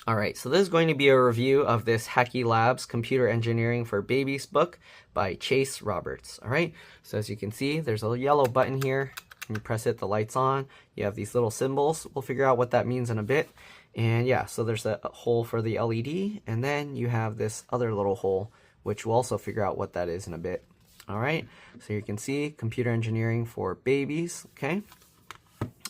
All right, so this is going to be a review of this Hacky Labs Computer Engineering for Babies book by Chase Roberts. All right, so as you can see, there's a yellow button here. When you press it, the light's on. You have these little symbols. We'll figure out what that means in a bit. And yeah, so there's a hole for the LED, and then you have this other little hole, which we'll also figure out what that is in a bit. All right, so you can see Computer Engineering for Babies, okay?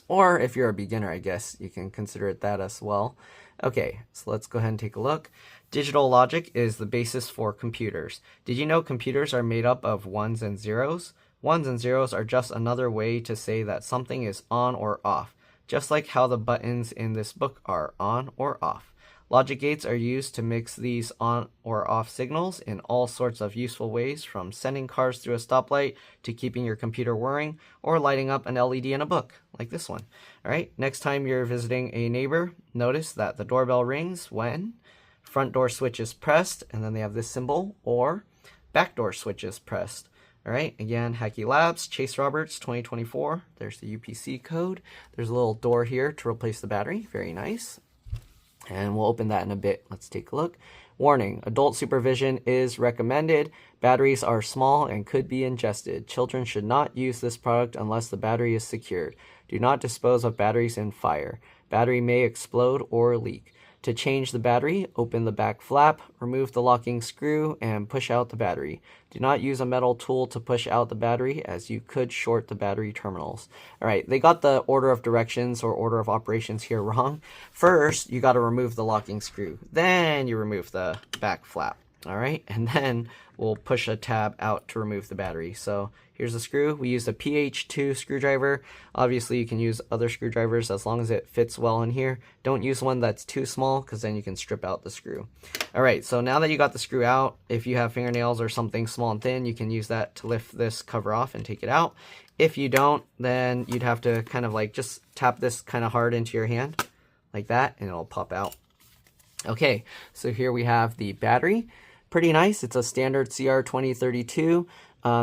Or if you're a beginner, I guess, you can consider it that as well. Okay, so let's go ahead and take a look. Digital logic is the basis for computers. Did you know computers are made up of ones and zeros? Ones and zeros are just another way to say that something is on or off, just like how the buttons in this book are on or off. Logic gates are used to mix these on or off signals in all sorts of useful ways, from sending cars through a stoplight to keeping your computer whirring or lighting up an LED in a book, like this one. All right, next time you're visiting a neighbor, notice that the doorbell rings when front door switch is pressed, and then they have this symbol, or back door switch is pressed. All right, again, Hacky Labs, Chase Roberts, 2024. There's the UPC code. There's a little door here to replace the battery. Very nice. And we'll open that in a bit. Let's take a look. Warning, adult supervision is recommended. Batteries are small and could be ingested. Children should not use this product unless the battery is secured. Do not dispose of batteries in fire. Battery may explode or leak. To change the battery, open the back flap, remove the locking screw, and push out the battery. Do not use a metal tool to push out the battery, as you could short the battery terminals. All right, they got the order of directions or order of operations here wrong. First, you got to remove the locking screw. Then you remove the back flap. All right, and then we'll push a tab out to remove the battery. So here's the screw. We used a PH2 screwdriver. Obviously, you can use other screwdrivers as long as it fits well in here. Don't use one that's too small, because then you can strip out the screw. All right, so now that you got the screw out, if you have fingernails or something small and thin, you can use that to lift this cover off and take it out. If you don't, then you'd have to kind of like just tap this kind of hard into your hand like that, and it'll pop out. Okay, so here we have the battery. Pretty nice. It's a standard CR2032.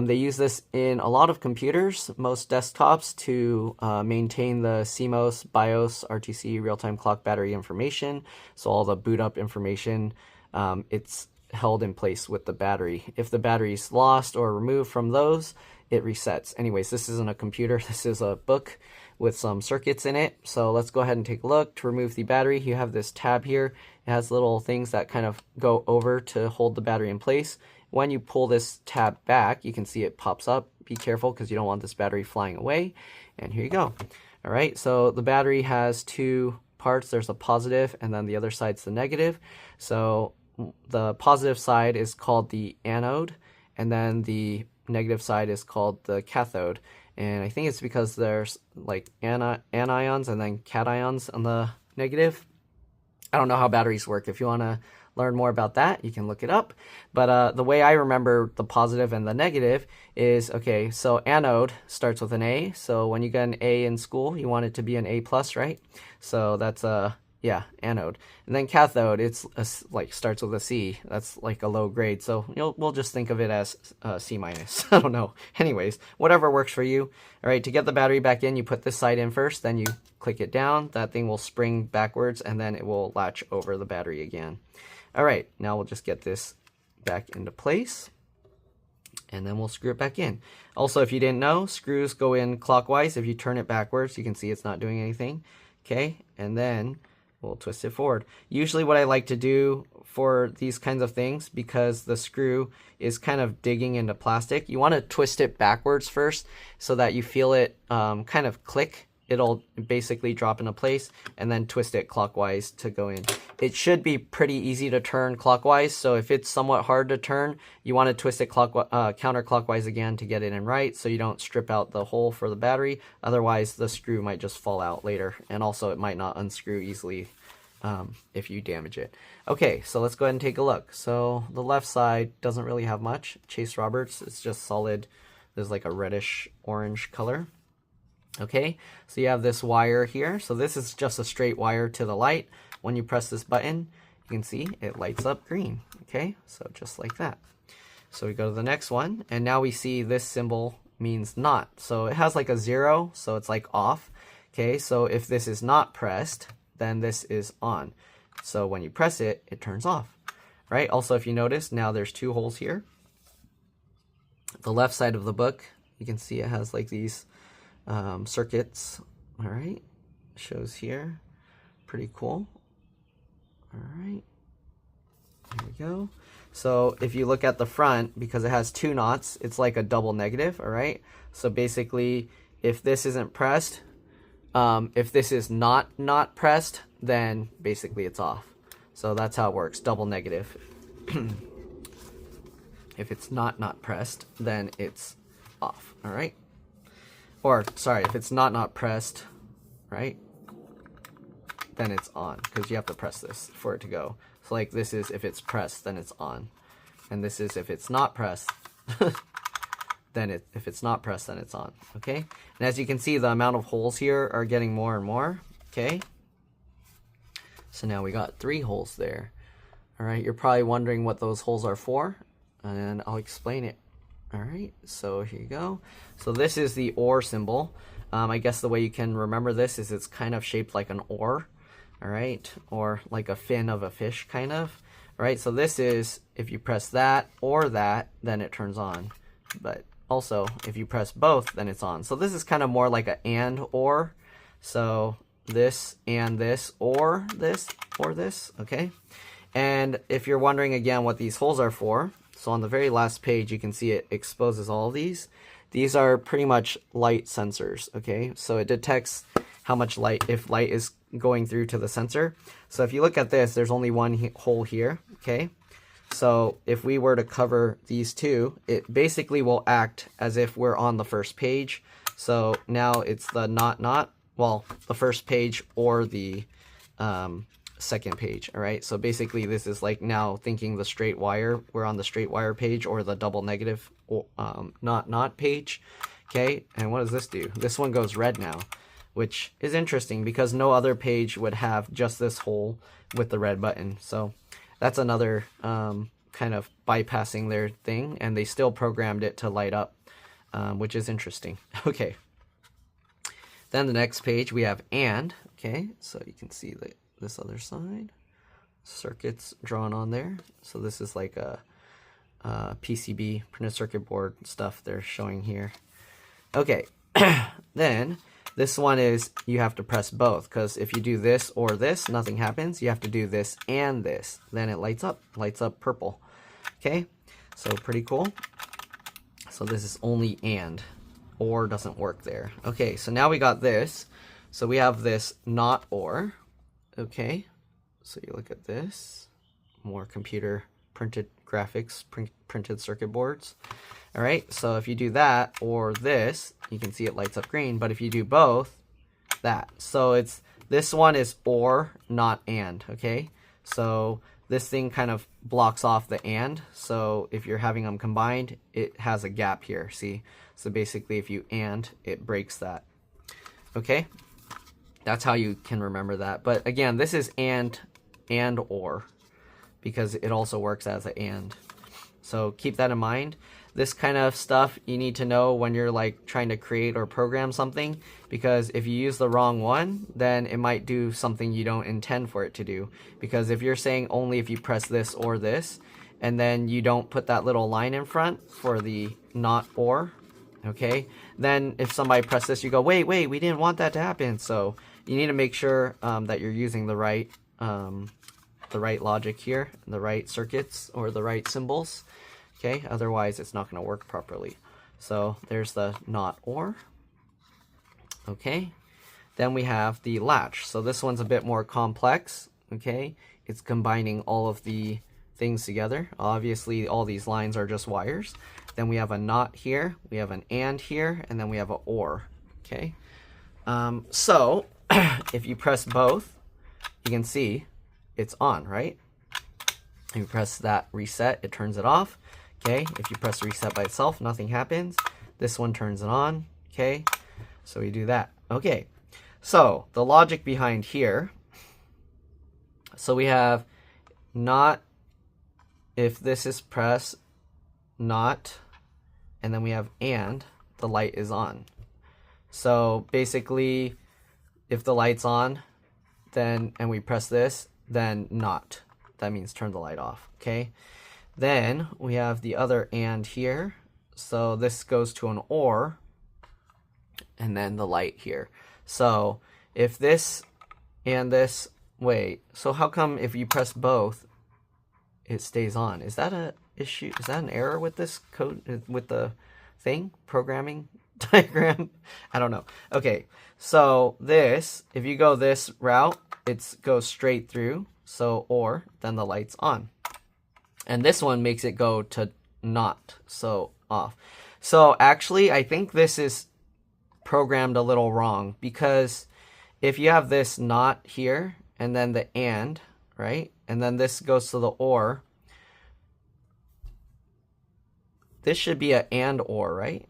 They use this in a lot of computers, most desktops, to maintain the CMOS, BIOS, RTC, real-time clock battery information. So all the boot up information, it's held in place with the battery. If the battery's lost or removed from those, it resets. Anyways, this isn't a computer. This is a book with some circuits in it. So let's go ahead and take a look. To remove the battery, you have this tab here. It has little things that kind of go over to hold the battery in place. When you pull this tab back, you can see it pops up. Be careful, because you don't want this battery flying away. And here you go. All right, so the battery has two parts. There's a positive, and then the other side's the negative. So the positive side is called the anode, and then the negative side is called the cathode. And I think it's because there's like anions and then cations on the negative. I don't know how batteries work. If you want to learn more about that, you can look it up. But the way I remember the positive and the negative is, okay, so anode starts with an A. So when you get an A in school, you want it to be an A+, right? So that's yeah, anode. And then cathode, it's like starts with a C. That's like a low grade. So we'll just think of it as C-. I don't know. Anyways, whatever works for you. All right, to get the battery back in, you put this side in first, then you click it down. That thing will spring backwards, and then it will latch over the battery again. All right, now we'll just get this back into place, and then we'll screw it back in. Also, if you didn't know, screws go in clockwise. If you turn it backwards, you can see it's not doing anything. Okay, and then we'll twist it forward. Usually what I like to do for these kinds of things, because the screw is kind of digging into plastic, you want to twist it backwards first so that you feel it kind of click. It'll basically drop into place, and then twist it clockwise to go in. It should be pretty easy to turn clockwise, so if it's somewhat hard to turn, you want to twist it counterclockwise again to get it in right, so you don't strip out the hole for the battery. Otherwise, the screw might just fall out later, and also it might not unscrew easily if you damage it. Okay, so let's go ahead and take a look. So the left side doesn't really have much. Chase Roberts, it's just solid. There's like a reddish orange color. Okay, so you have this wire here. So this is just a straight wire to the light. When you press this button, you can see it lights up green. Okay, so just like that. So we go to the next one, and now we see this symbol means not. So it has like a 0, so it's like off. Okay, so if this is not pressed, then this is on. So when you press it, it turns off, right? Also, if you notice, now there's 2 holes here. The left side of the book, you can see it has like these circuits. All right, shows here, pretty cool. All right, there we go. So if you look at the front, because it has 2 knots, it's like a double negative. All right, so basically, if this isn't pressed, if this is not pressed, then basically it's off. So that's how it works, double negative. If it's not pressed, then it's off, all right? Or, sorry, if it's not pressed, right, then it's on, because you have to press this for it to go. So like this is if it's pressed, then it's on. And this is if it's not pressed, then if it's not pressed, then it's on, okay? And as you can see, the amount of holes here are getting more and more, okay? So now we got 3 holes there. All right, you're probably wondering what those holes are for, and I'll explain it. All right, so here you go. So this is the oar symbol. I guess the way you can remember this is it's kind of shaped like an oar, all right, or like a fin of a fish, kind of. All right, so this is if you press that or that, then it turns on. But also, if you press both, then it's on. So this is kind of more like a and or. So this and this, or this, okay? And if you're wondering again what these holes are for, so on the very last page, you can see it exposes all of these. These are pretty much light sensors, okay? So it detects how much light, if light is going through to the sensor. So if you look at this, there's only one hole here, okay? So if we were to cover these 2, it basically will act as if we're on the first page. So now it's the well, the first page or the second page, all right? So basically this is like now thinking the straight wire, we're on the straight wire page or the double negative not page, okay? And what does this do? This one goes red now, which is interesting because no other page would have just this hole with the red button. So that's another kind of bypassing their thing, and they still programmed it to light up, which is interesting. Okay. Then the next page we have and, okay, so you can see this other side, circuits drawn on there. So this is like a PCB, printed circuit board stuff they're showing here. Okay, then this one is you have to press both, because if you do this or this, nothing happens. You have to do this and this, then it lights up purple. Okay, so pretty cool. So this is only and, or doesn't work there. Okay, so now we got this. So we have this not or. Okay, so you look at this, more computer printed graphics, printed circuit boards. All right, so if you do that or this, you can see it lights up green, but if you do both, that. So it's, this one is or, not and, okay? So this thing kind of blocks off the and, so if you're having them combined, it has a gap here, see? So basically if you and, it breaks that, okay? That's how you can remember that. But again, this is and or, because it also works as an and. So keep that in mind. This kind of stuff you need to know when you're like trying to create or program something, because if you use the wrong one, then it might do something you don't intend for it to do. Because if you're saying only if you press this or this, and then you don't put that little line in front for the not or, okay, then if somebody presses this, you go, wait, we didn't want that to happen. So you need to make sure that you're using the right logic here, the right circuits or the right symbols. Okay, otherwise it's not going to work properly. So there's the not or. Okay, then we have the latch. So this one's a bit more complex. Okay, it's combining all of the things together. Obviously all these lines are just wires. Then we have a not here, we have an and here, and then we have a or. Okay, so if you press both, you can see it's on, right? If you press that reset, it turns it off. Okay, if you press reset by itself, nothing happens. This one turns it on. Okay, so we do that. Okay, so the logic behind here, so we have not, if this is press, not, and then we have and, the light is on. So basically, if the light's on, then, and we press this, then not. That means turn the light off, okay? Then we have the other and here. So this goes to an or, and then the light here. So if this and this, wait, so how come if you press both, it stays on? Is that a issue? Is that an error with this code, with the thing, programming diagram? I don't know. Okay, so this, if you go this route, it goes straight through. So or, then the light's on. And this one makes it go to not, so off. So actually, I think this is programmed a little wrong, because if you have this not here and then the and, right, and then this goes to the or, this should be a and or, right?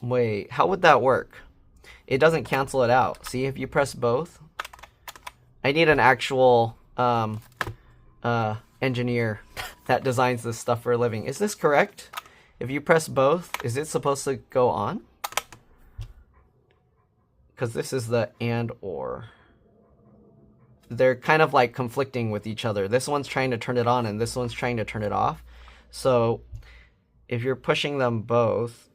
Wait, how would that work? It doesn't cancel it out. See, if you press both, I need an actual engineer that designs this stuff for a living. Is this correct? If you press both, is it supposed to go on? Because this is the and or. They're kind of like conflicting with each other. This one's trying to turn it on and this one's trying to turn it off. So if you're pushing them both,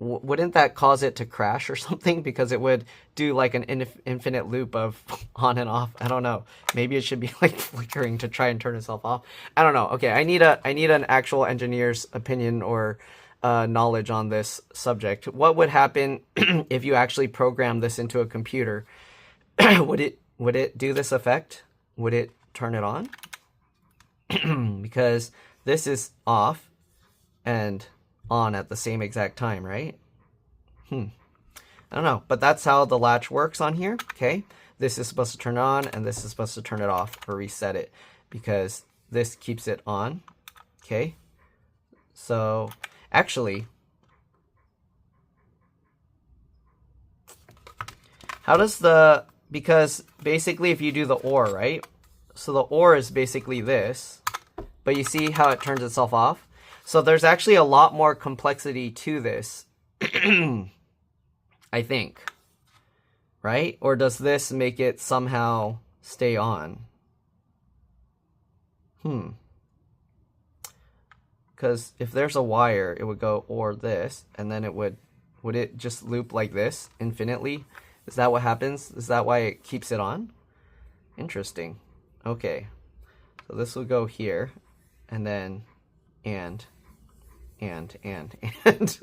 wouldn't that cause it to crash or something? Because it would do like an infinite loop of on and off. I don't know. Maybe it should be like flickering to try and turn itself off. I don't know. Okay, I need an actual engineer's opinion or knowledge on this subject. What would happen if you actually program this into a computer? Would it do this effect? Would it turn it on? Because this is off and on at the same exact time, right? I don't know, but that's how the latch works on here, okay? This is supposed to turn on and this is supposed to turn it off or reset it, because this keeps it on, okay? So actually, how does the, because basically if you do the or, right? So the or is basically this, but you see how it turns itself off? So there's actually a lot more complexity to this, I think, right? Or does this make it somehow stay on? Because if there's a wire, it would go or this, and then it would it just loop like this infinitely? Is that what happens? Is that why it keeps it on? Interesting. Okay, so this will go here, and then and. Is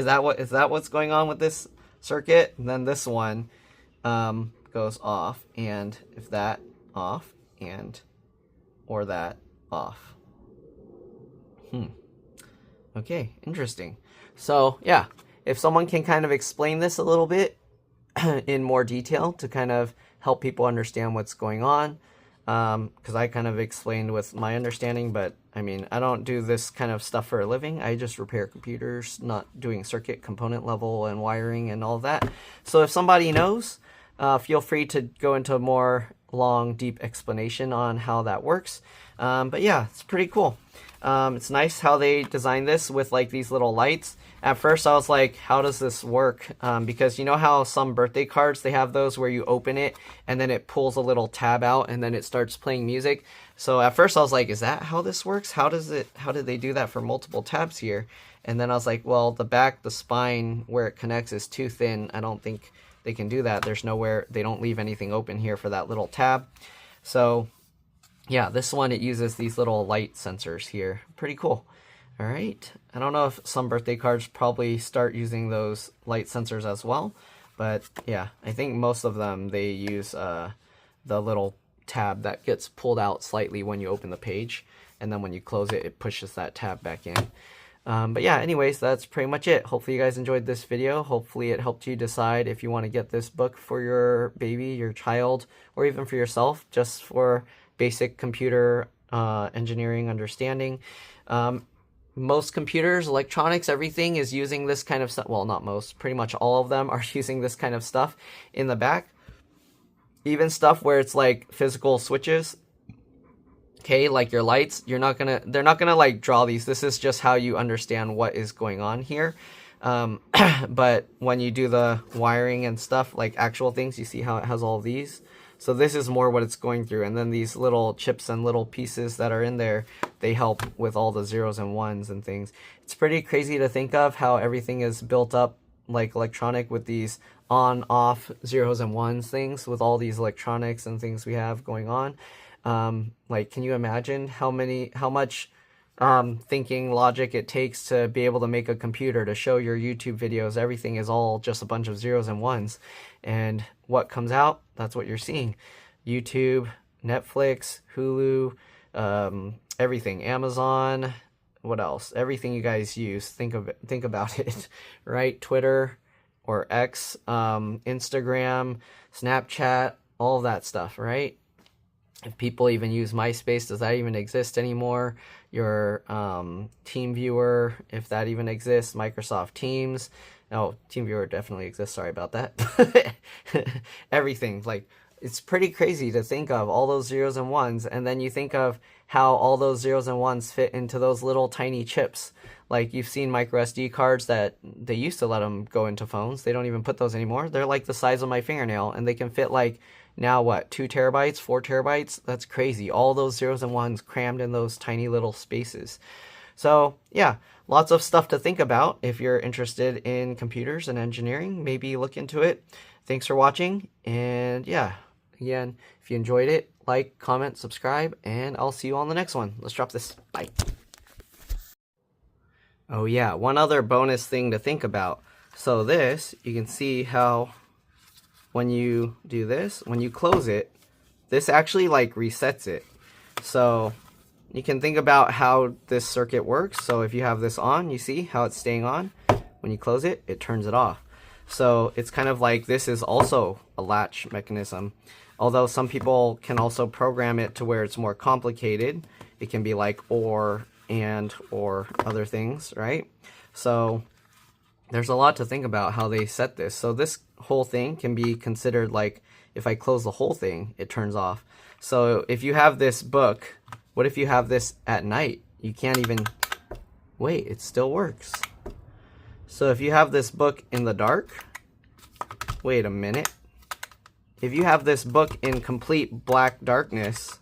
that what's going on with this circuit? And then this one goes off, and if that off, and or that off. Okay, interesting. So yeah, if someone can kind of explain this a little bit in more detail to kind of help people understand what's going on, because I kind of explained with my understanding, but I mean, I don't do this kind of stuff for a living. I just repair computers, not doing circuit component level and wiring and all that. So if somebody knows, feel free to go into a more long, deep explanation on how that works. But yeah, it's pretty cool. It's nice how they designed this with like these little lights. At first I was like, how does this work? Because you know how some birthday cards, they have those where you open it and then it pulls a little tab out and then it starts playing music. So at first I was like, is that how this works? How did they do that for multiple tabs here? And then I was like, well, the spine where it connects is too thin. I don't think they can do that. There's nowhere, they don't leave anything open here for that little tab. So yeah, this one, it uses these little light sensors here. Pretty cool. All right. I don't know if some birthday cards probably start using those light sensors as well, but yeah, I think most of them, they use the little tab that gets pulled out slightly when you open the page, and then when you close it, it pushes that tab back in. But yeah, anyways, that's pretty much it. Hopefully you guys enjoyed this video. Hopefully it helped you decide if you want to get this book for your baby, your child, or even for yourself, just for basic computer engineering understanding. Most computers, electronics, everything is using this kind of stuff. Well, not most, pretty much all of them are using this kind of stuff in the back. Even stuff where it's like physical switches. Okay, like your lights, they're not gonna like draw these. This is just how you understand what is going on here. But when you do the wiring and stuff, like actual things, you see how it has all these. So this is more what it's going through. And then these little chips and little pieces that are in there, they help with all the zeros and ones and things. It's pretty crazy to think of how everything is built up like electronic with these on, off, zeros and ones things with all these electronics and things we have going on. Like, can you imagine how much thinking logic it takes to be able to make a computer to show your YouTube videos? Everything is all just a bunch of zeros and ones. And what comes out, that's what you're seeing. YouTube, Netflix, Hulu, everything, Amazon, what else? Everything you guys use, think about it, right? Twitter or X, Instagram, Snapchat, all of that stuff, right? If people even use MySpace, does that even exist anymore? Your Team Viewer, if that even exists, Microsoft Teams. No, TeamViewer definitely exists. Sorry about that. Everything. Like, it's pretty crazy to think of all those zeros and ones, and then you think of how all those zeros and ones fit into those little tiny chips. Like, you've seen micro SD cards that they used to let them go into phones. They don't even put those anymore. They're like the size of my fingernail, and they can fit like, now what, 2 terabytes, 4 terabytes? That's crazy. All those zeros and ones crammed in those tiny little spaces. So yeah, lots of stuff to think about. If you're interested in computers and engineering, maybe look into it. Thanks for watching. And yeah, again, if you enjoyed it, like, comment, subscribe, and I'll see you on the next one. Let's drop this. Bye. Oh yeah, one other bonus thing to think about. So this, you can see how when you do this, when you close it, this actually like resets it. So you can think about how this circuit works. So if you have this on, you see how it's staying on. When you close it, it turns it off. So it's kind of like this is also a latch mechanism. Although some people can also program it to where it's more complicated. It can be like or, and, or other things, right? So there's a lot to think about how they set this. So this whole thing can be considered like, if I close the whole thing, it turns off. So if you have this book, what if you have this at night? You can't even, wait, it still works. So if you have this book in the dark, wait a minute. If you have this book in complete black darkness,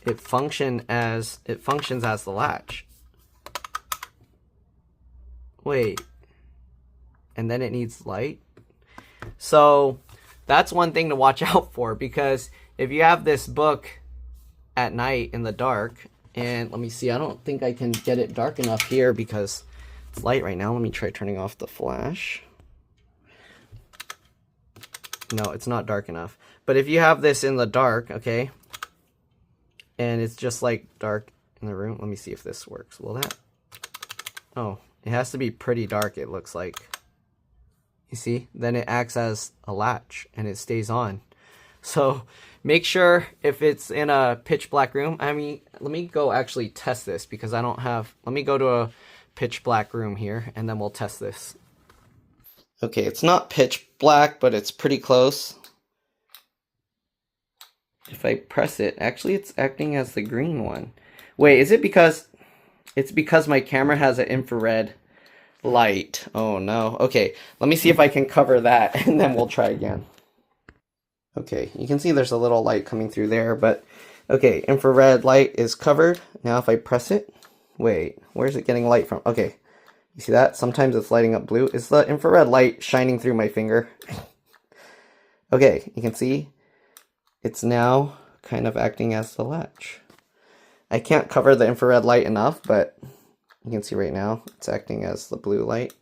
it functions as the latch. Wait, and then it needs light. So that's one thing to watch out for, because if you have this book at night in the dark, and let me see, I don't think I can get it dark enough here because it's light right now. Let me try turning off the flash. No, it's not dark enough. But if you have this in the dark, okay, and it's just like dark in the room, let me see if this works. Will that? Oh, it has to be pretty dark, it looks like. You see? Then it acts as a latch and it stays on. So make sure if it's in a pitch black room, I mean, let me go actually test this because I don't have, let me go to a pitch black room here and then we'll test this. Okay, it's not pitch black, but it's pretty close. If I press it, actually it's acting as the green one. Wait, is it because, it's because my camera has an infrared light. Oh no. Okay, let me see if I can cover that and then we'll try again. Okay, you can see there's a little light coming through there, but okay, infrared light is covered. Now if I press it, wait, where's it getting light from? Okay, you see that? Sometimes it's lighting up blue. It's the infrared light shining through my finger. Okay, you can see it's now kind of acting as the latch. I can't cover the infrared light enough, but you can see right now it's acting as the blue light.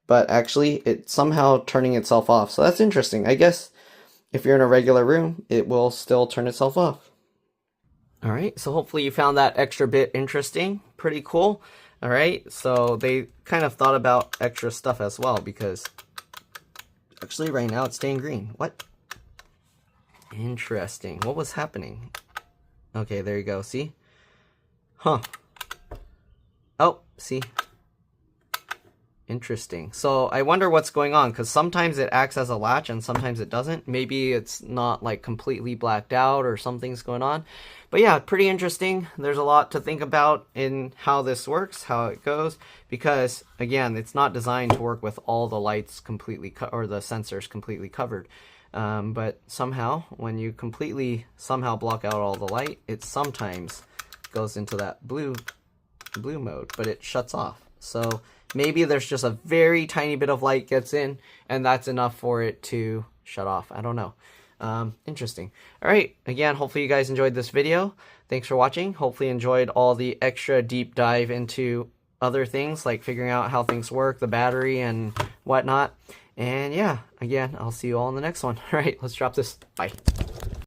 But actually, it's somehow turning itself off. So that's interesting. I guess if you're in a regular room, it will still turn itself off. All right, so hopefully you found that extra bit interesting. Pretty cool. All right, so they kind of thought about extra stuff as well, because actually right now it's staying green. What? Interesting. What was happening? Okay, there you go. See? Huh. Oh, see? Interesting. So I wonder what's going on, because sometimes it acts as a latch and sometimes it doesn't. Maybe it's not like completely blacked out or something's going on. But yeah, pretty interesting. There's a lot to think about in how this works, how it goes, because again, it's not designed to work with all the lights completely or the sensors completely covered. But somehow, when you completely somehow block out all the light, it sometimes goes into that blue mode, but it shuts off. So maybe there's just a very tiny bit of light gets in, and that's enough for it to shut off. I don't know. Interesting. All right. Again, hopefully you guys enjoyed this video. Thanks for watching. Hopefully you enjoyed all the extra deep dive into other things, like figuring out how things work, the battery and whatnot. And yeah, again, I'll see you all in the next one. All right, let's drop this. Bye.